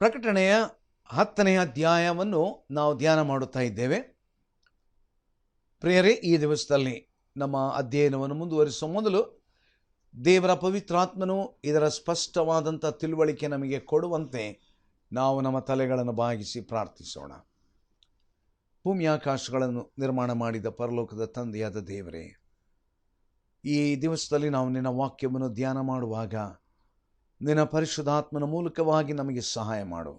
ಪ್ರಕಟಣೆಯ 10ನೇ ಅಧ್ಯಾಯವನ್ನು ನಾವು ಧ್ಯಾನ ಮಾಡುತ್ತಾ ಇದ್ದೇವೆ. ಪ್ರಿಯರೇ, ಈ ದಿವಸದಲ್ಲಿ ನಮ್ಮ ಅಧ್ಯಯನವನ್ನು ಮುಂದುವರಿಸುವ ಮೊದಲು ದೇವರ ಪವಿತ್ರಾತ್ಮನು ಇದರ ಸ್ಪಷ್ಟವಾದಂಥ ತಿಳುವಳಿಕೆ ನಮಗೆ ಕೊಡುವಂತೆ ನಾವು ನಮ್ಮ ತಲೆಗಳನ್ನು ಬಾಗಿಸಿ ಪ್ರಾರ್ಥಿಸೋಣ. ಭೂಮಿಯಾಕಾಶಗಳನ್ನು ನಿರ್ಮಾಣ ಮಾಡಿದ ಪರಲೋಕದ ತಂದೆಯಾದ ದೇವರೇ, ಈ ದಿವಸದಲ್ಲಿ ನಾವು ನಿನ್ನ ವಾಕ್ಯವನ್ನು ಧ್ಯಾನ ಮಾಡುವಾಗ ನಿನ್ನ ಪರಿಶುದ್ಧಾತ್ಮನ ಮೂಲಕವಾಗಿ ನಮಗೆ ಸಹಾಯ ಮಾಡು.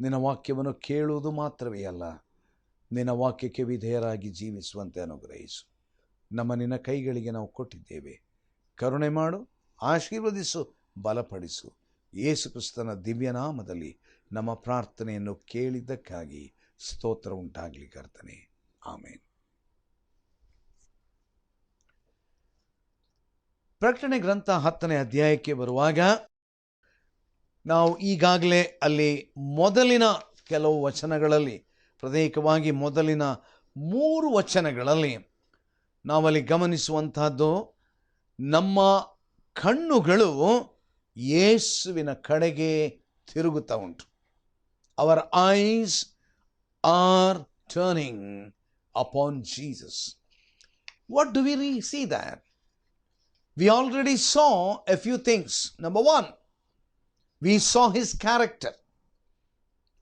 ನಿನ್ನ ವಾಕ್ಯವನ್ನು ಕೇಳುವುದು ಮಾತ್ರವೇ ಅಲ್ಲ, ನಿನ್ನ ವಾಕ್ಯಕ್ಕೆ ವಿಧೇಯರಾಗಿ ಜೀವಿಸುವಂತೆ ಅನುಗ್ರಹಿಸು. ನಮ್ಮ ನಿನ್ನ ಕೈಗಳಿಗೆ ನಾವು ಕೊಟ್ಟಿದ್ದೇವೆ. ಕರುಣೆ ಮಾಡು, ಆಶೀರ್ವದಿಸು, ಬಲಪಡಿಸು. ಯೇಸು ಕ್ರಿಸ್ತನ ದಿವ್ಯನಾಮದಲ್ಲಿ ನಮ್ಮ ಪ್ರಾರ್ಥನೆಯನ್ನು ಕೇಳಿದ್ದಕ್ಕಾಗಿ ಸ್ತೋತ್ರ ಉಂಟಾಗಲಿ ಕರ್ತನೇ, ಆಮೇನ್. ಪ್ರಕಟಣೆ ಗ್ರಂಥ 10ನೇ ಅಧ್ಯಾಯಕ್ಕೆ ಬರುವಾಗ ನಾವು ಈಗಾಗಲೇ ಅಲ್ಲಿ ಮೊದಲಿನ ಕೆಲವು ವಚನಗಳಲ್ಲಿ, ಪ್ರತ್ಯೇಕವಾಗಿ ಮೊದಲಿನ 3 ವಚನಗಳಲ್ಲಿ ನಾವಲ್ಲಿ ಗಮನಿಸುವಂತಹದ್ದು, ನಮ್ಮ ಕಣ್ಣುಗಳು ಯೇಸುವಿನ ಕಡೆಗೆ ತಿರುಗುತ್ತಾ ಉಂಟು. Our eyes are turning upon Jesus. What do we see that? We already saw a few things. Number 1, we saw his character.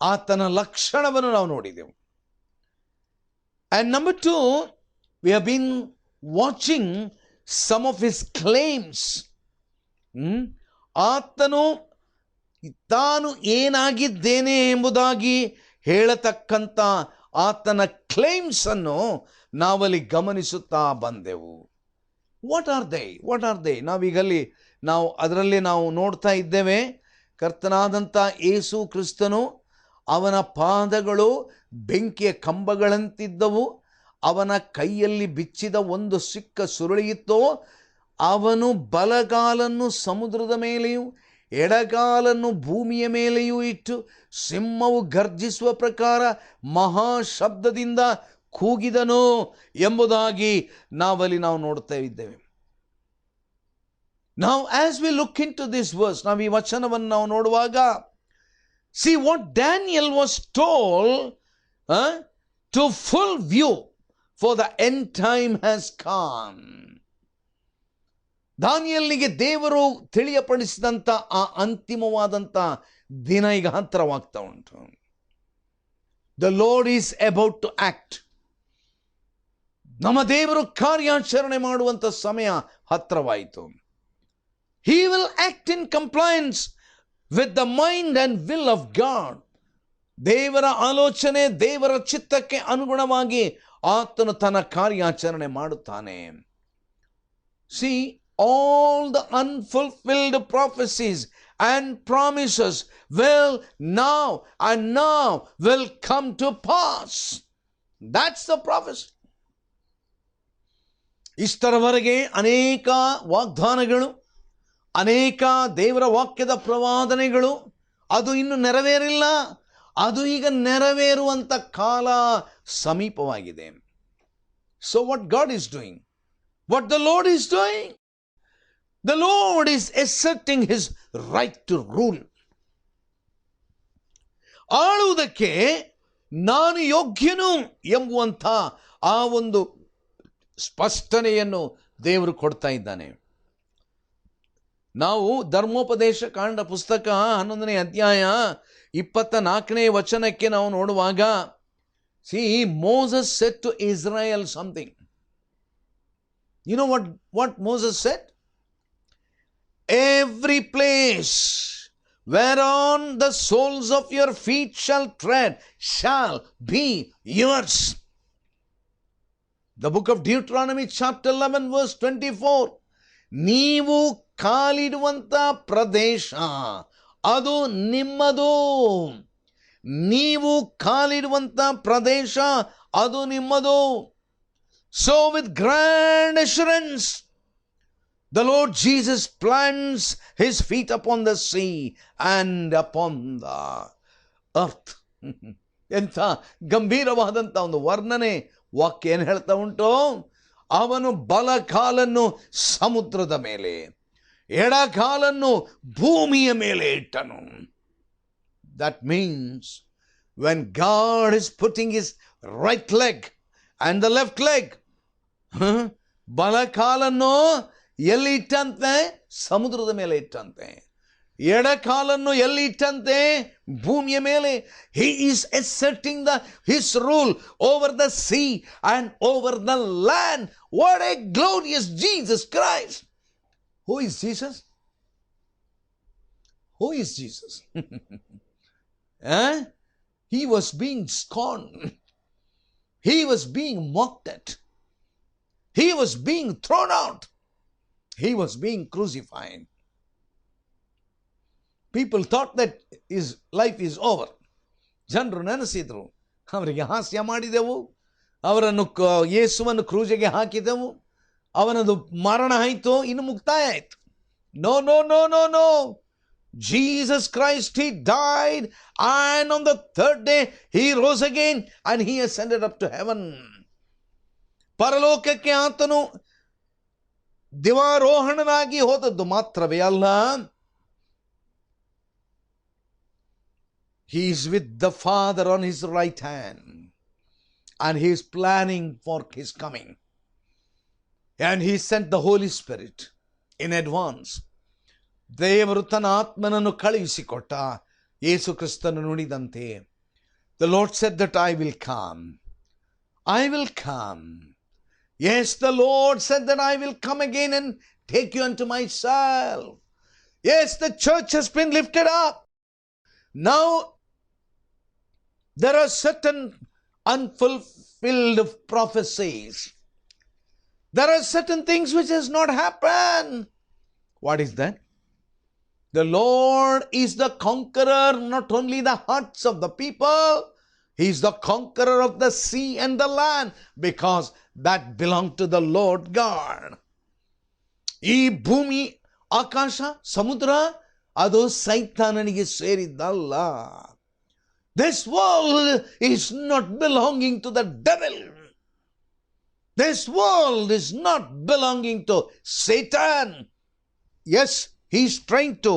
ಆತನ ಲಕ್ಷಣವನ್ನು ನಾವು ನೋಡಿದೆವು. And number 2, we have been watching some of his claims. ಆತನು ತಾನು ಏನಾಗಿದ್ದೇನೆ ಎಂಬುದಾಗಿ ಹೇಳತಕ್ಕಂಥ ಆತನ claims ಅನ್ನು ನಾವಲ್ಲಿ ಗಮನಿಸುತ್ತಾ ಬಂದೆವು. What are they? ನಾವೀಗಲ್ಲಿ ಅದರಲ್ಲಿ ನಾವು ನೋಡ್ತಾ ಇದ್ದೇವೆ, ಕರ್ತನಾದಂಥ ಯೇಸು ಕ್ರಿಸ್ತನು, ಅವನ ಪಾದಗಳು ಬೆಂಕಿಯ ಕಂಬಗಳಂತಿದ್ದವು, ಅವನ ಕೈಯಲ್ಲಿ ಬಿಚ್ಚಿದ ಒಂದು ಸಿಕ್ಕ ಸುರುಳಿಯಿತ್ತು. ಅವನು ಬಲಗಾಲನ್ನು ಸಮುದ್ರದ ಮೇಲೆಯೂ ಎಡಗಾಲನ್ನು ಭೂಮಿಯ ಮೇಲೆಯೂ ಇಟ್ಟು ಸಿಂಹವು ಗರ್ಜಿಸುವ ಪ್ರಕಾರ ಮಹಾಶಬ್ದದಿಂದ ಕೂಗಿದನು ಎಂಬುದಾಗಿ ನಾವಲ್ಲಿ ನಾವು ನೋಡ್ತಾ ಇದ್ದೇವೆ. Now as we look into this verse, ನಾವು ಈ ವಚನವನ್ನು ನಾವು ನೋಡುವಾಗ, see what Daniel was told to full view, for the end time has come. ದಾನಿಯೇಲನಿಗೆ ದೇವರು ತಿಳಿಯಪಡಿಸಿದಂಥ ಆ ಅಂತಿಮವಾದಂಥ ದಿನ ಈಗ ಹತ್ತಿರವಾಗ್ತಾ ಉಂಟು. The Lord is about to act. ನಮ್ಮ ದೇವರು ಕಾರ್ಯಾಚರಣೆ ಮಾಡುವಂಥ ಸಮಯ ಹತ್ತಿರವಾಯಿತು. He will act in compliance with the mind and will of God. ದೇವರ ಆಲೋಚನೆ, ದೇವರ ಚಿತ್ತಕ್ಕೆ ಅನುಗುಣವಾಗಿ ಆತನು ತನ್ನ ಕಾರ್ಯಾಚರಣೆ ಮಾಡುತ್ತಾನೆ. See, all the unfulfilled prophecies and promises will now will come to pass. That's the prophecy. ಇಷ್ಟರವರೆಗೆ ಅನೇಕ ವಾಗ್ದಾನಗಳು, ಅನೇಕ ದೇವರ ವಾಕ್ಯದ ಪ್ರವಾದನೆಗಳು, ಅದು ಇನ್ನು ನೆರವೇರಿಲ್ಲ. ಅದು ಈಗ ನೆರವೇರುವಂಥ ಕಾಲ ಸಮೀಪವಾಗಿದೆ. So what God is doing, what the Lord is doing, the Lord is asserting his right to rule. ಆಳುವುದಕ್ಕೆ ನಾನು ಯೋಗ್ಯನು ಎಂಬುವಂಥ ಆ ಒಂದು ಸ್ಪಷ್ಟನೆಯನ್ನು ದೇವರು ಕೊಡ್ತಾ ಇದ್ದಾನೆ. ನಾವು ಧರ್ಮೋಪದೇಶ ಕಾಂಡ ಪುಸ್ತಕ 11ನೇ ಅಧ್ಯಾಯ 24ನೇ ವಚನಕ್ಕೆ ನಾವು ನೋಡುವಾಗ, see, Moses said to Israel something. You know what Moses said? Every place whereon the soles of your feet shall tread shall be yours. The book of Deuteronomy chapter 11 verse 24. ನೀವು ಕಾಲಿಡುವಂಥ ಪ್ರದೇಶ ಅದು ನಿಮ್ಮದು. ನೀವು ಕಾಲಿಡುವಂಥ ಪ್ರದೇಶ ಅದು ನಿಮ್ಮದು. So with grand assurance, the Lord Jesus plants his feet upon the sea and upon the earth. ಎಂಥ ಗಂಭೀರವಾದಂಥ ಒಂದು ವರ್ಣನೆ ವಾಕ್ಯ ಏನು ಹೇಳ್ತಾ ಉಂಟು? ಅವನು ಬಲಕಾಲನ್ನು ಸಮುದ್ರದ ಮೇಲೆ, ಎಡಕಾಲನ್ನು ಭೂಮಿಯ ಮೇಲೆ ಇಟ್ಟನು. That means when God is putting his right leg and the left leg, ಬಲಕಾಲನ್ನು ಎಲ್ಲಿ ಇಟ್ಟಂತೆ? ಸಮುದ್ರದ ಮೇಲೆ ಇಟ್ಟಂತೆ. ಎಡಕಾಲನ್ನು ಎಲ್ಲಿ ಇಟ್ಟಂತೆ? ಭೂಮಿಯ ಮೇಲೆ. He is asserting his rule over the sea and over the land. What a glorious Jesus Christ! Who is Jesus? Who is Jesus? He was being scorned. He was being mocked at. He was being thrown out. He was being crucified. People thought that his life is over. ಜನರು ನೆನೆಸಿದ್ರು, ಅವರಿಗೆ ಹಾಸ್ಯ ಮಾಡಿದೆವು, ಅವರನ್ನು ಯೇಸುವನ್ನು ಕ್ರೂಜಿಗೆ ಹಾಕಿದೆವು, ಅವನದು ಮರಣ ಆಯಿತು, ಇನ್ನು ಮುಕ್ತಾಯ ಆಯಿತು. No, no, no, no, no. Jesus Christ, he died, and on the third day he rose again and he ascended up to heaven. ಪರಲೋಕಕ್ಕೆ ಆತನು ದಿವಾರೋಹಣನಾಗಿ ಹೋದದ್ದು ಮಾತ್ರವೇ ಅಲ್ಲ, he is with the Father on his right hand and he is planning for his coming, and he sent the Holy Spirit in advance. ದೇವರು ತನ್ನ ಆತ್ಮನನ್ನು ಕಳುಹಿಸಿಕೊಟ್ಟ. ಯೇಸು ಕ್ರಿಸ್ತನು ನುಡಿದಂತೆ, the Lord said that I will come. I will come. Yes, the Lord said that I will come again and take you unto myself. Yes, the church has been lifted up. Now, there are certain unfulfilled prophecies. There are certain things which has not happened. What is that? The Lord is the conqueror, not only the hearts of the people. He is the conqueror of the sea and the land, because that belonged to the Lord God. ಈ ಭೂಮಿ, ಆಕಾಶ, ಸಮುದ್ರ ಅದು ಸೈತಾನನಿಗೆ ಸೇರಿದ್ದಲ್ಲ. This world is not belonging to the devil. This world is not belonging to Satan. Yes, he is trying to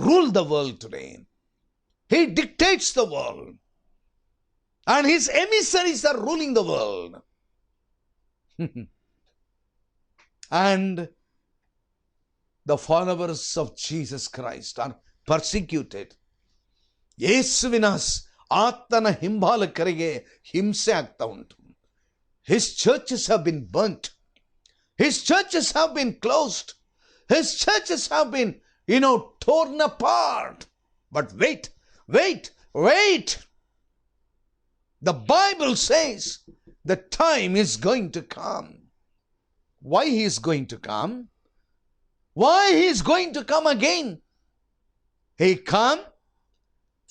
rule the world today. He dictates the world. And his emissaries are ruling the world. And the followers of Jesus Christ are persecuted. ಯೇಸುವಿನ ಆತನ ಹಿಂಬಾಲಕರಿಗೆ ಹಿಂಸೆ ಆಗ್ತಾ ಉಂಟು. His churches have been burnt. His churches have been closed. His churches have been, torn apart. But wait. The Bible says the time is going to come. Why he is going to come? Why he is going to come again? He came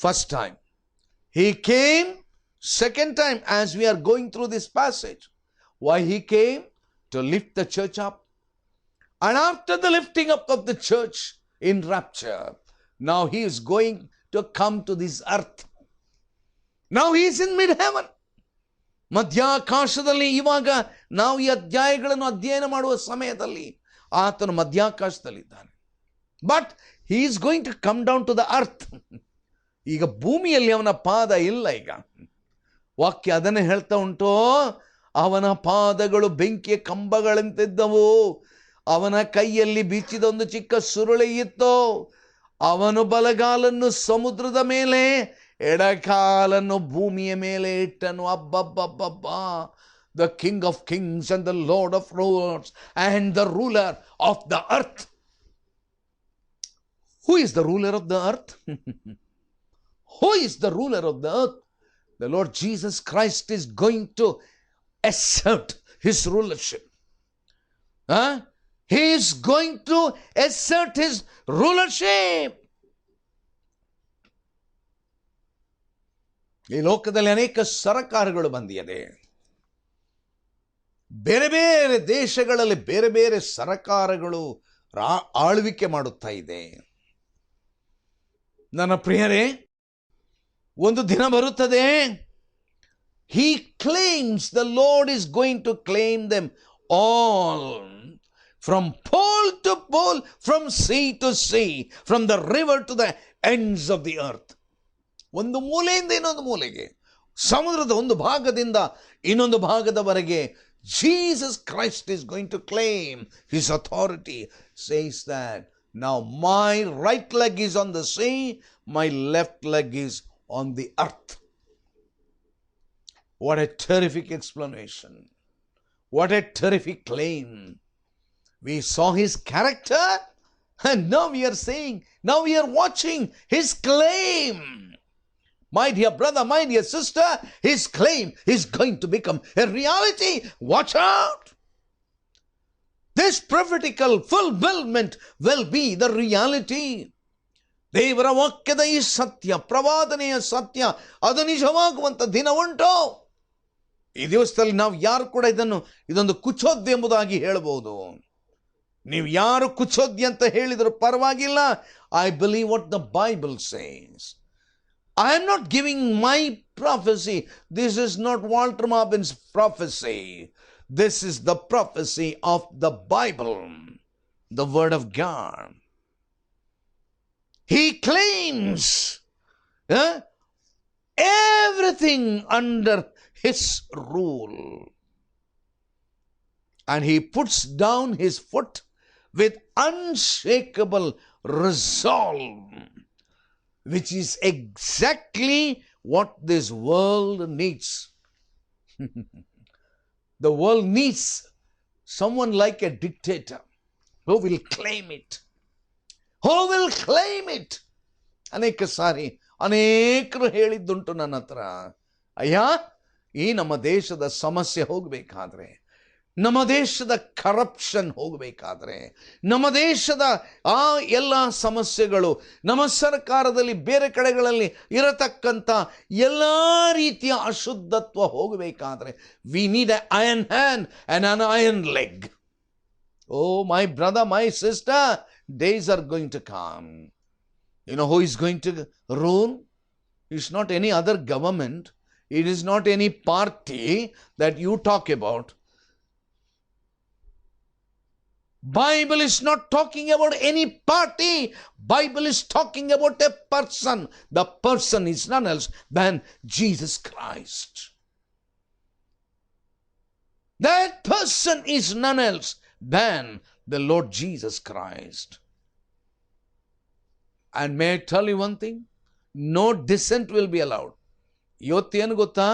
first time. He came second time, as we are going through this passage. Why he came? To lift the church up. And after the lifting up of the church in rapture, now he is going to come to this earth. Now he is in mid-heaven. ಮಧ್ಯಾಕಾಶದಲ್ಲಿ ಇವಾಗ ನಾವು ಈ ಅಧ್ಯಾಯಗಳನ್ನು ಅಧ್ಯಯನ ಮಾಡುವ ಸಮಯದಲ್ಲಿ ಆತನು ಮಧ್ಯಾಕಾಶದಲ್ಲಿದ್ದಾನೆ. But he is going to come down to the earth. ಈಗ ಭೂಮಿಯಲ್ಲಿ ಅವನ ಪಾದ ಇಲ್ಲ. ಈಗ ವಾಕ್ಯ ಅದನ್ನೇ ಹೇಳ್ತಾ ಉಂಟು, ಅವನ ಪಾದಗಳು ಬೆಂಕಿಯ ಕಂಬಗಳಂತಿದ್ದವು, ಅವನ ಕೈಯಲ್ಲಿ ಬಿಚ್ಚಿದ ಒಂದು ಚಿಕ್ಕ ಸುರುಳಿ ಇತ್ತು, ಅವನು ಬಲಗಾಲನ್ನು ಸಮುದ್ರದ ಮೇಲೆ ಎಡಕಾಲನ್ನು ಭೂಮಿಯ ಮೇಲೆ ಇಟ್ಟನು. ಅಬ್ಬಬ್ಬಬ್ಬಬ್ಬ, the King of Kings and the Lord of Lords and the ruler of the earth. Who is the ruler of the earth? Who is the ruler of the earth? The Lord Jesus Christ is going to assert his rulership. He is going to assert his rulership. ಈ ಲೋಕದಲ್ಲಿ ಅನೇಕ ಸರಕಾರಗಳು ಬಂದಿದೆ. ಬೇರೆ ಬೇರೆ ದೇಶಗಳಲ್ಲಿ ಬೇರೆ ಬೇರೆ ಸರಕಾರಗಳು ಆಳ್ವಿಕೆ ಮಾಡುತ್ತಾ ಇದೆ. ನನ್ನ ಪ್ರಿಯರೇ, ಒಂದು ದಿನ ಬರುತ್ತದೆ, he claims, the Lord is going to claim them all, from pole to pole, from sea to sea, from the river to the ends of the earth. ಒಂದು ಮೂಲೆಯಿಂದ ಇನ್ನೊಂದು ಮೂಲೆಗೆ, ಸಮುದ್ರದ ಒಂದು ಭಾಗದಿಂದ ಇನ್ನೊಂದು ಭಾಗದವರೆಗೆ Jesus Christ is going to claim his authority. Says that now my right leg is on the sea, my left leg is on the earth. What a terrific explanation. What a terrific claim. We saw his character, and now we are saying, now we are watching his claim. My dear brother, my dear sister, his claim is going to become a reality. Watch out. This prophetical fulfillment will be the reality. ದೇವರ ವಾಕ್ಯದ ಈ ಸತ್ಯ, ಪ್ರವಾದನೆಯ ಸತ್ಯ, ಅದು ನಿಜವಾಗುವಂಥ ದಿನ ಉಂಟು. ಈ ದಿವಸದಲ್ಲಿ ನಾವು ಯಾರು ಕೂಡ ಇದೊಂದು ಕುಚೋದ್ಯ ಎಂಬುದಾಗಿ ಹೇಳಬಹುದು. ನೀವು ಯಾರು ಕುಚೋದ್ಯ ಅಂತ ಹೇಳಿದರೂ ಪರವಾಗಿಲ್ಲ. I believe what the Bible says. I am not giving my prophecy. This is not Walter Martin's prophecy. This is the prophecy of the Bible, the Word of God. He claims everything under his rule. And he puts down his foot with unshakable resolve, which is exactly what this world needs. The world needs someone like a dictator who will claim it. Who will claim it? ಅನೇಕ ಸಾರಿ ಅನೇಕರು ಹೇಳಿದ್ದುಂಟು ನನ್ನ ಹತ್ರ, ಅಯ್ಯ ಈ ನಮ್ಮ ದೇಶದ ಸಮಸ್ಯೆ ಹೋಗಬೇಕಾದ್ರೆ, ನಮ್ಮ ದೇಶದ ಕರಪ್ಷನ್ ಹೋಗಬೇಕಾದ್ರೆ, ನಮ್ಮ ದೇಶದ ಆ ಎಲ್ಲ ಸಮಸ್ಯೆಗಳು, ನಮ್ಮ ಸರ್ಕಾರದಲ್ಲಿ ಬೇರೆ ಕಡೆಗಳಲ್ಲಿ ಇರತಕ್ಕಂಥ ಎಲ್ಲ ರೀತಿಯ ಅಶುದ್ಧತ್ವ ಹೋಗಬೇಕಾದ್ರೆ, we need a iron hand and an iron leg. Oh my brother, my sister, days are going to come. You know who is going to rule? It's not any other government. It is not any party that you talk about. Bible is not talking about any party. Bible is talking about a person. The person is none else than Jesus Christ. That person is none else than the Lord Jesus Christ. And may I tell you one thing? No dissent will be allowed. ಇವತ್ತೇನು ಗೊತ್ತಾ,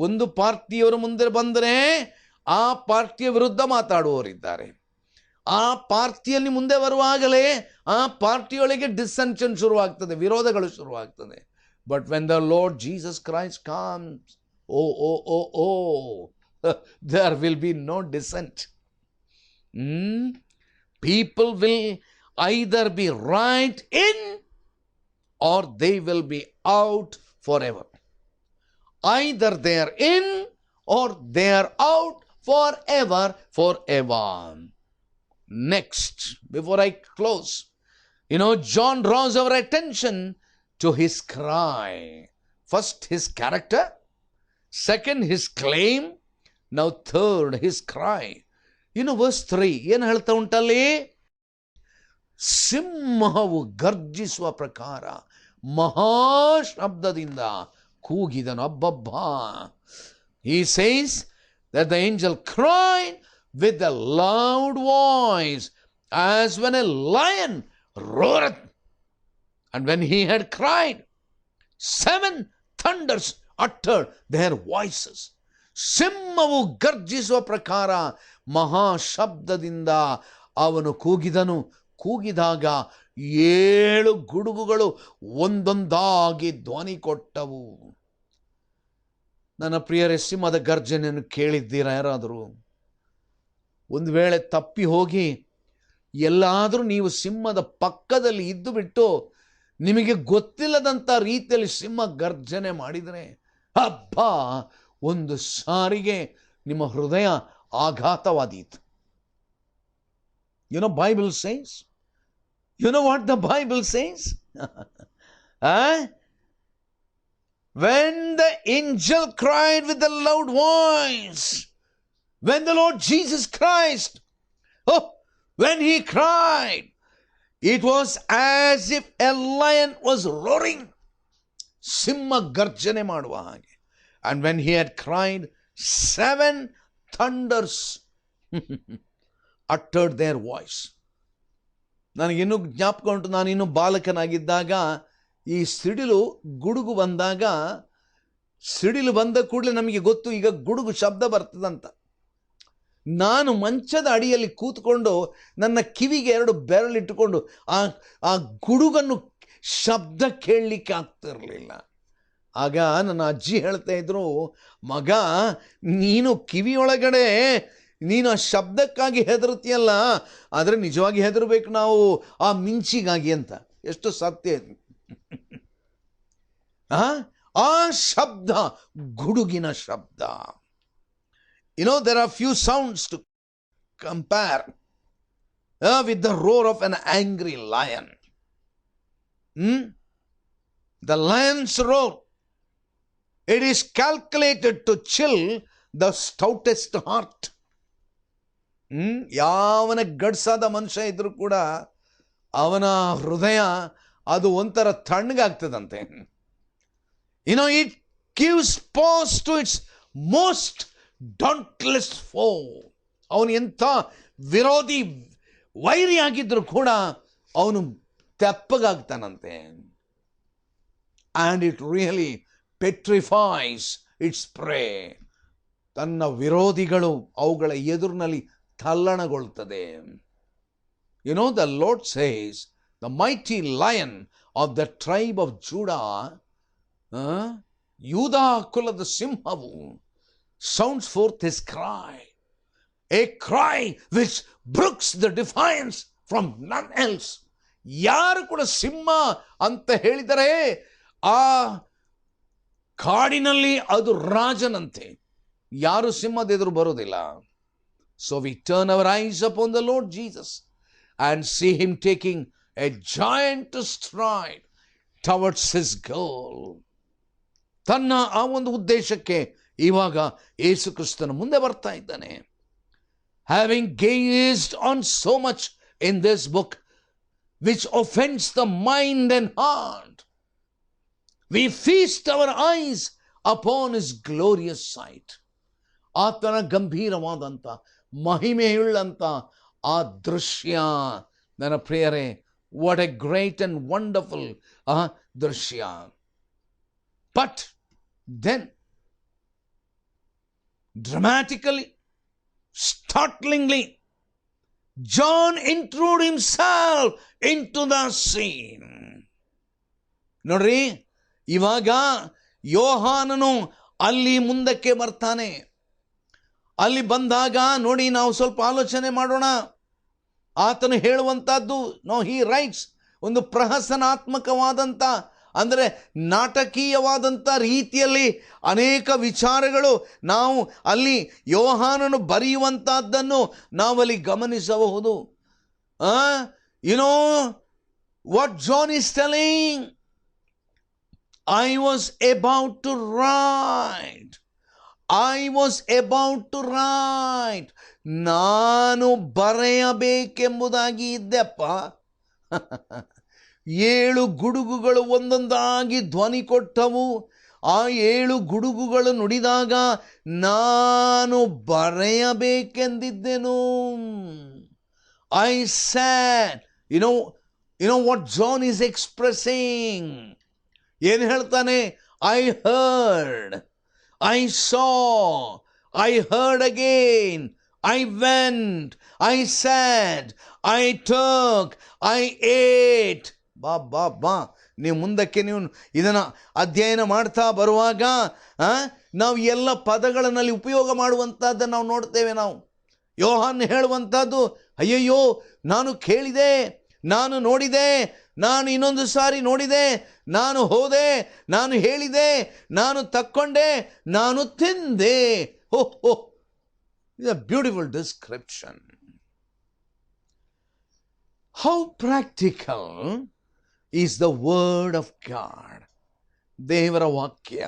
ಒಂದು ಪಾರ್ಟಿಯವರ ಮುಂದೆ ಬಂದರೆ ಆ ಪಾರ್ಟಿಯ ವಿರುದ್ಧ ಮಾತಾಡುವವರಿದ್ದಾರೆ. ಆ ಪಾರ್ಟಿಯಲ್ಲಿ ಮುಂದೆ ಬರುವಾಗಲೇ ಆ ಪಾರ್ಟಿಯೊಳಗೆ ಡಿಸೆನ್ಷನ್ ಶುರುವಾಗ್ತದೆ, ವಿರೋಧಗಳು ಶುರುವಾಗ್ತದೆ. But when the lord Jesus Christ comes, there will be no dissent. People will either be right in or they will be out forever. Either they are in or they are out forever. Next, before I close, John draws our attention to his cry. First, his character. Second, his claim. Now, third, his cry. verse 3 ಏನು ಹೇಳ್ತಾ ಉಂಟಲ್ಲಿ? ಸಿಂಹವು ಗರ್ಜಿಸುವ ಪ್ರಕಾರ ಮಹಾಶಬ್ದದಿಂದ ಕೂಗಿದನು. ಅಬ್ಬಬ್ಬಾ. He says that the angel cried with a loud voice as when a lion roareth. And when he had cried, 7 thunders uttered their voices. ಸಿಂಹವು ಗರ್ಜಿಸುವ ಪ್ರಕಾರ ಮಹಾಶಬ್ದದಿಂದ ಅವನು ಕೂಗಿದನು. ಕೂಗಿದಾಗ 7 ಗುಡುಗುಗಳು ಒಂದೊಂದಾಗಿ ಧ್ವನಿ ಕೊಟ್ಟವು. ನನ್ನ ಪ್ರಿಯರೇ, ಸಿಂಹದ ಗರ್ಜನೆಯನ್ನು ಕೇಳಿದ್ದೀರಾ ಯಾರಾದರೂ? ಒಂದು ವೇಳೆ ತಪ್ಪಿ ಹೋಗಿ ಎಲ್ಲಾದರೂ ನೀವು ಸಿಂಹದ ಪಕ್ಕದಲ್ಲಿ ಇದ್ದು ಬಿಟ್ಟು ನಿಮಗೆ ಗೊತ್ತಿಲ್ಲದಂಥ ರೀತಿಯಲ್ಲಿ ಸಿಂಹ ಗರ್ಜನೆ ಮಾಡಿದರೆ, ಅಬ್ಬಾ, ಒಂದು ಸಾರಿಗೆ ನಿಮ್ಮ ಹೃದಯ ಆಘಾತವಾದೀತು. Bible says, you know what the Bible says? When the angel cried with a loud voice, when the Lord Jesus Christ, when he cried, it was as if a lion was roaring. ಸಿಂಹ ಗರ್ಜನೆ ಮಾಡುವ ಹಾಗೆ. And when he had cried, 7 thunders uttered their voice. ನನಗಿನ್ನೂ ಜ್ಞಾಪಕ ಉಂಟು, ನಾನಿನ್ನೂ ಬಾಲಕನಾಗಿದ್ದಾಗ ಈ ಸಿಡಿಲು ಗುಡುಗು ಬಂದಾಗ, ಸಿಡಿಲು ಬಂದ ಕೂಡಲೇ ನಮಗೆ ಗೊತ್ತು ಈಗ ಗುಡುಗು ಶಬ್ದ ಬರ್ತದಂತ. ನಾನು ಮಂಚದ ಅಡಿಯಲ್ಲಿ ಕೂತ್ಕೊಂಡು ನನ್ನ ಕಿವಿಗೆ 2 ಬೆರಳಿಟ್ಟುಕೊಂಡು ಆ ಗುಡುಗನ್ನು ಶಬ್ದ ಕೇಳಲಿಕ್ಕೆ ಆಗ್ತಿರಲಿಲ್ಲ. ಆಗ ನನ್ನ ಅಜ್ಜಿ ಹೇಳ್ತಾ ಇದ್ರು, ಮಗ ನೀನು ಕಿವಿಯೊಳಗಡೆ ನೀನು ಆ ಶಬ್ದಕ್ಕಾಗಿ ಹೆದರ್ತೀಯಲ್ಲ, ಆದರೆ ನಿಜವಾಗಿ ಹೆದರ್ಬೇಕು ನಾವು ಆ ಮಿಂಚಿಗಾಗಿ ಅಂತ. ಎಷ್ಟು ಸತ್ಯ ಇದು. ಆ ಶಬ್ದ ಗುಡುಗಿನ ಶಬ್ದ. There are few sounds to compare with the roar of an angry lion. The lion's roar, it is calculated to chill the stoutest heart. ಯಾವನ ಗಡ್ಸಾದ ಮನುಷ್ಯ ಇದ್ರೂ ಕೂಡ ಅವನ ಹೃದಯ ಅದು ಒಂಥರ ತಣ್ಣಗಾಗ್ತದಂತೆ. It gives pause to its most dauntless foe. ಅವನು ಎಂಥ ವಿರೋಧಿ ವೈರಿ ಆಗಿದ್ರು ಕೂಡ ಅವನು ತೆಪ್ಪಗಾಗ್ತಾನಂತೆ. And it really petrifies its prey. ತನ್ನ ವಿರೋಧಿಗಳು ಅವುಗಳ ಎದುರಿನಲ್ಲಿ ತಲ್ಲಣಗೊಳ್ತದೆ. The Lord says, the mighty lion of the tribe of Judah, ಯೂದಾ ಕುಲದ ಸಿಂಹವು, sounds forth his cry, a cry which brooks the defiance from none else. ಯಾರು ಕೂಡ ಸಿಂಹ ಅಂತ ಹೇಳಿದರೆ ಆ ಕಾಡಿನಲ್ಲಿ ಅದು ರಾಜನಂತೆ, ಯಾರು ಸಿಂಹದ ಎದುರು ಬರೋದಿಲ್ಲ. So we turn our eyes upon the Lord Jesus and see him taking a giant stride towards his goal. ತನ್ನ ಆ ಒಂದು ಉದ್ದೇಶಕ್ಕೆ ಇವಾಗ ಯೇಸು ಕ್ರಿಸ್ತನು ಮುಂದೆ ಬರ್ತಾ ಇದ್ದಾನೆ. Having gazed on so much in this book which offends the mind and heart, we feast our eyes upon his glorious sight. ಆತನ ಗಂಭೀರವಾದಂಥ ಮಹಿಮೆಯುಳ್ಳಂಥ ಆ ದೃಶ್ಯ, ನನ್ನ ಪ್ರಿಯರೇ, what a great and wonderful ದೃಶ್ಯ. But then dramatically, startlingly, John intruded himself into the scene. ನೋಡ್ರಿ, ಇವಾಗ ಯೋಹಾನನು ಅಲ್ಲಿ ಮುಂದಕ್ಕೆ ಬರ್ತಾನೆ. ಅಲ್ಲಿ ಬಂದಾಗ ನೋಡಿ, ನಾವು ಸ್ವಲ್ಪ ಆಲೋಚನೆ ಮಾಡೋಣ. ಆತನು ಹೇಳುವಂಥದ್ದು, he writes, ಒಂದು ಪ್ರಹಸನಾತ್ಮಕವಾದಂಥ, ಅಂದರೆ ನಾಟಕೀಯವಾದಂಥ ರೀತಿಯಲ್ಲಿ ಅನೇಕ ವಿಚಾರಗಳು ನಾವು ಅಲ್ಲಿ ಯೋಹಾನನು ಬರೆಯುವಂಥದ್ದನ್ನು ನಾವಲ್ಲಿ ಗಮನಿಸಬಹುದು. What John is telling, I was about to write. ನಾನು ಬರೆಯಬೇಕೆಂಬುದಾಗಿ ಇದ್ದೆಪ್ಪ. 7 ಗುಡುಗುಗಳು ಒಂದೊಂದಾಗಿ ಧ್ವನಿ ಕೊಟ್ಟವು. ಆ 7 ಗುಡುಗುಗಳು ನುಡಿದಾಗ ನಾನು ಬರೆಯಬೇಕೆಂದಿದ್ದೆನು. I said, you know what John is expressing. ಏನು ಹೇಳ್ತಾನೆ? I heard, I saw, I heard again, I went, I said, I took, I ate. ಬಾ ನೀವು ಮುಂದಕ್ಕೆ ನೀವು ಇದನ್ನು ಅಧ್ಯಯನ ಮಾಡ್ತಾ ಬರುವಾಗ ನಾವು ಎಲ್ಲ ಪದಗಳನ್ನಲ್ಲಿ ಉಪಯೋಗ ಮಾಡುವಂಥದ್ದನ್ನು ನಾವು ನೋಡ್ತೇವೆ. ನಾವು ಯೋಹಾನ್ ಹೇಳುವಂಥದ್ದು, ಅಯ್ಯಯ್ಯೋ ನಾನು ಕೇಳಿದೆ, ನಾನು ನೋಡಿದೆ, ನಾನು ಇನ್ನೊಂದು ಸಾರಿ ನೋಡಿದೆ, ನಾನು ಹೋದೆ, ನಾನು ಹೇಳಿದೆ, ನಾನು ತಕ್ಕೊಂಡೆ, ನಾನು ತಿಂದೆ. It's a beautiful description. How practical is the word of God. ದೇವರ ವಾಕ್ಯ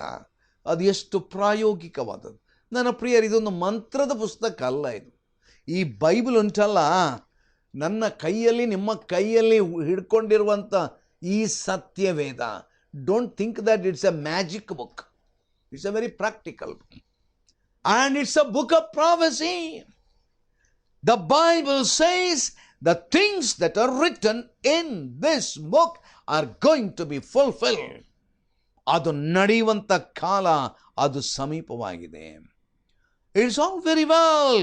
ಅದು ಎಷ್ಟು ಪ್ರಾಯೋಗಿಕವಾದದ್ದು. ನನ್ನ ಪ್ರಿಯರು, ಇದೊಂದು ಮಂತ್ರದ ಪುಸ್ತಕ ಅಲ್ಲ. ಇದು ಈ ಬೈಬಲ್ ಉಂಟಲ್ಲ, ನನ್ನ ಕೈಯಲ್ಲಿ ನಿಮ್ಮ ಕೈಯಲ್ಲಿ ಹಿಡ್ಕೊಂಡಿರುವಂಥ ಈ ಸತ್ಯವೇದ, don't think that it's a magic book. It's a very practical book. And it's a book of prophecy. The Bible says the things that are written in this book are going to be fulfilled. ಅದು ನಡೆಯುವಂಥ ಕಾಲ ಅದು ಸಮೀಪವಾಗಿದೆ. It's all very well,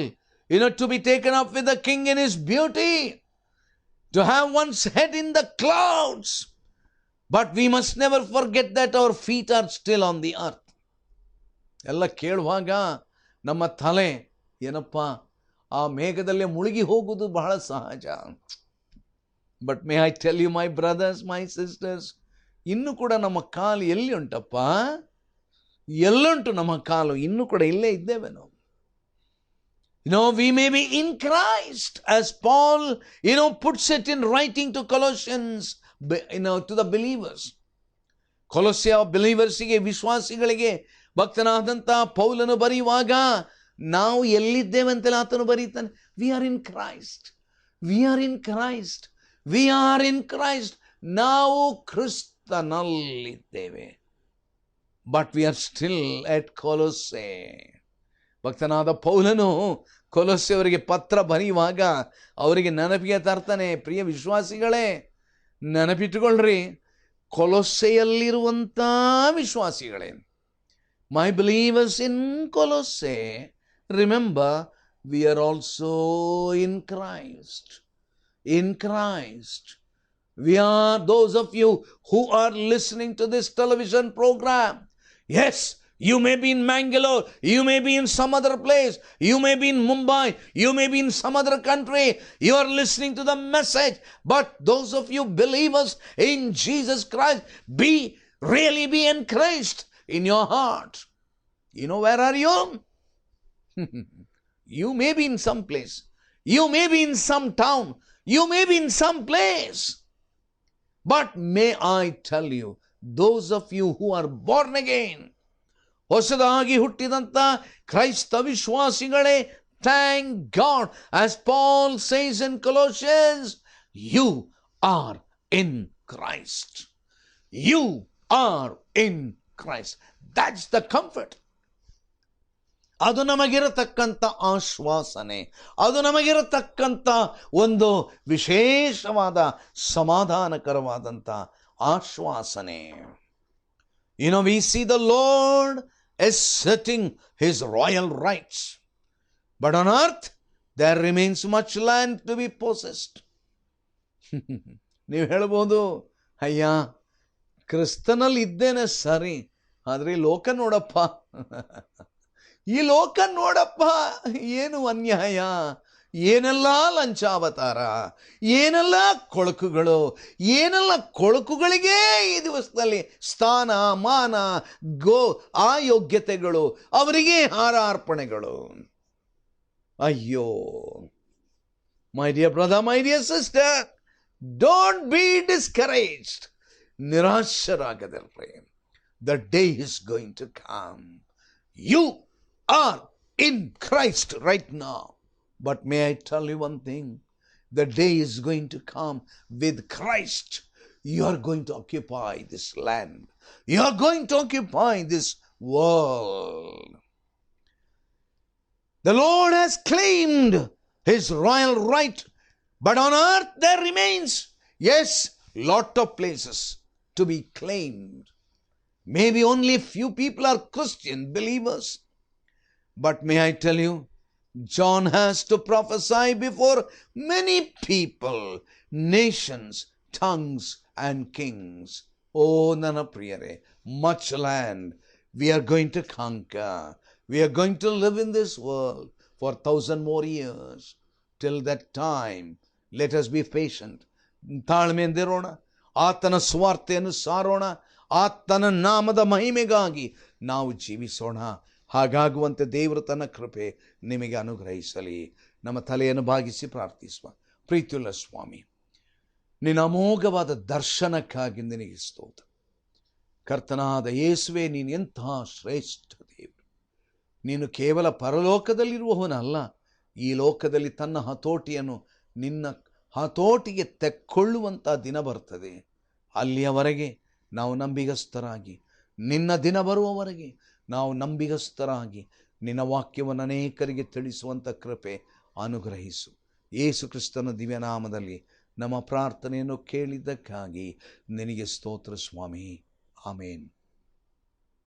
to be taken up with the king in his beauty, to have one's head in the clouds. But we must never forget that our feet are still on the earth. ಎಲ್ಲ ಕೇಳುವಾಗ ನಮ್ಮ ತಲೆ ಏನಪ್ಪ ಆ ಮೇಘದಲ್ಲೇ ಮುಳುಗಿ ಹೋಗುವುದು ಬಹಳ ಸಹಜ. But may I tell you, my brothers, my sisters, ಇನ್ನೂ ಕೂಡ ನಮ್ಮ ಕಾಲು ಎಲ್ಲಿ ಉಂಟಪ್ಪ? ಎಲ್ಲುಂಟು ನಮ್ಮ ಕಾಲು? ಇನ್ನೂ ಕೂಡ ಇಲ್ಲೇ ಇದ್ದೇವೆ ನಾವು. We may be in Christ, as Paul, puts it in writing to Colossians, to the believers. ಕೊಲೊಸ್ಸೆಯ ಬಿಲೀವರ್ಸಿಗೆ, ವಿಶ್ವಾಸಿಗಳಿಗೆ ಭಕ್ತನಾದಂಥ ಪೌಲನು ಬರೆಯುವಾಗ ನಾವು ಎಲ್ಲಿದ್ದೇವೆ ಅಂತೆಲ್ಲ ಆತನು ಬರೀತಾನೆ. We are in Christ, we are in Christ, we are in Christ. ನಾವು ಕ್ರಿಸ್ತನಲ್ಲಿದ್ದೇವೆ. But we are still at Colossae. ಭಕ್ತನಾದ ಪೌಲನು ಕೊಲೊಸ್ಸೆಯವರಿಗೆ ಪತ್ರ ಬರೆಯುವಾಗ ಅವರಿಗೆ ನೆನಪಿಗೆ ತರ್ತಾನೆ, ಪ್ರಿಯ ವಿಶ್ವಾಸಿಗಳೇ, ನೆನಪಿಟ್ಟುಕೊಳ್ಳ್ರಿ, ಕೊಲೊಸ್ಸೆಯಲ್ಲಿರುವಂಥ ವಿಶ್ವಾಸಿಗಳೇ, my believers in Colossae, remember, we are also in Christ. In Christ. We are, those of you who are listening to this television program. Yes, you may be in Mangalore, you may be in some other place, you may be in Mumbai, you may be in some other country. You are listening to the message. But those of you believers in Jesus Christ, really be encouraged in your heart. Where are you? You may be in some place. You may be in some town. You may be in some place. But may I tell you, those of you who are born again, ಹೊಸದಾಗಿ ಹುಟ್ಟಿದಂಥ ಕ್ರೈಸ್ತ ವಿಶ್ವಾಸಿಗಳೇ, thank God, as Paul says in Colossians, you are in Christ. You are in Christ. That's the comfort. ಅದು ನಮಗಿರತಕ್ಕಂಥ ಆಶ್ವಾಸನೆ, ಅದು ನಮಗಿರತಕ್ಕಂಥ ಒಂದು ವಿಶೇಷವಾದ ಸಮಾಧಾನಕರವಾದಂಥ ಆಶ್ವಾಸನೆ. We see the Lord asserting his royal rights. But on earth, there remains much land to be possessed. ನೀವು ಹೇಳ್ಬೋದು, ಅಯ್ಯ, ಕ್ರಿಸ್ತನಲ್ಲಿ ಇದ್ದೇನೆ ಸರಿ, ಆದರೆ ಲೋಕ ನೋಡಪ್ಪ, ಈ ಲೋಕ ನೋಡಪ್ಪ, ಏನು ಅನ್ಯಾಯ, ಏನೆಲ್ಲ ಲಂಚಾವತಾರ, ಏನೆಲ್ಲ ಕೊಳಕುಗಳಿಗೆ ಈ ದಿವಸದಲ್ಲಿ ಸ್ಥಾನ, ಮಾನ, ಆಯೋಗ್ಯತೆಗಳು, ಅವರಿಗೆ ಹಾರಾರ್ಪಣೆಗಳು. ಅಯ್ಯೋ, my dear brother, my dear sister, don't be discouraged. ನಿರಾಶರಾಗದಿರ್ರಿ. The day is going to come. You are in Christ right now. But may I tell you one thing, the day is going to come with Christ. You are going to occupy this land. You are going to occupy this world. The Lord has claimed his royal right, but on earth there remains, yes, lot of places to be claimed. Maybe only a few people are Christian believers. But may I tell you, John has to prophesy before many people, nations, tongues, and kings. Oh, ನನ್ನ ಪ್ರಿಯರೇ, much land we are going to conquer. We are going to live in this world for 1,000 more years. Till that time, let us be patient. ತಾಳ್ಮೆಯಿಂದಿರೋಣ, ಆತನ ಸ್ವಾರ್ಥೆಯನ್ನು ಸಾರೋಣ, ಆತನ ನಾಮದ ಮಹಿಮೆಗಾಗಿ ನಾವು ಜೀವಿಸೋಣ. ಹಾಗಾಗುವಂತೆ ದೇವರು ತನ್ನ ಕೃಪೆ ನಿಮಗೆ ಅನುಗ್ರಹಿಸಲಿ. ನಮ್ಮ ತಲೆಯನ್ನು ಭಾಗಿಸಿ ಪ್ರಾರ್ಥಿಸುವ. ಪ್ರೀತಿಯುಳ್ಳ ಸ್ವಾಮಿ, ನಿನ್ನ ಅಮೋಘವಾದ ದರ್ಶನಕ್ಕಾಗಿ ನಿನಗೆ ಸ್ತೋತ್ರ. ಕರ್ತನಾದ ಯೇಸುವೆ, ನೀನು ಎಂತಹ ಶ್ರೇಷ್ಠ ದೇವರು. ನೀನು ಕೇವಲ ಪರಲೋಕದಲ್ಲಿರುವವನಲ್ಲ, ಈ ಲೋಕದಲ್ಲಿ ತನ್ನ ಹತೋಟಿಯನ್ನು ನಿನ್ನ ಹತೋಟಿಗೆ ತೆಕ್ಕೊಳ್ಳುವಂಥ ದಿನ ಬರ್ತದೆ. ಅಲ್ಲಿಯವರೆಗೆ ನಾವು ನಂಬಿಗಸ್ತರಾಗಿ, ನಿನ್ನ ದಿನ ಬರುವವರೆಗೆ ನಾವು ನಂಬಿಗಸ್ತರಾಗಿ ನಿನ್ನ ವಾಕ್ಯವನ್ನು ಅನೇಕರಿಗೆ ತಿಳಿಸುವಂಥ ಕೃಪೆ ಅನುಗ್ರಹಿಸು. ಯೇಸು ಕ್ರಿಸ್ತನ ದಿವ್ಯನಾಮದಲ್ಲಿ ನಮ್ಮ ಪ್ರಾರ್ಥನೆಯನ್ನು ಕೇಳಿದ್ದಕ್ಕಾಗಿ ನಿನಗೆ ಸ್ತೋತ್ರ ಸ್ವಾಮಿ. ಆಮೇನ್.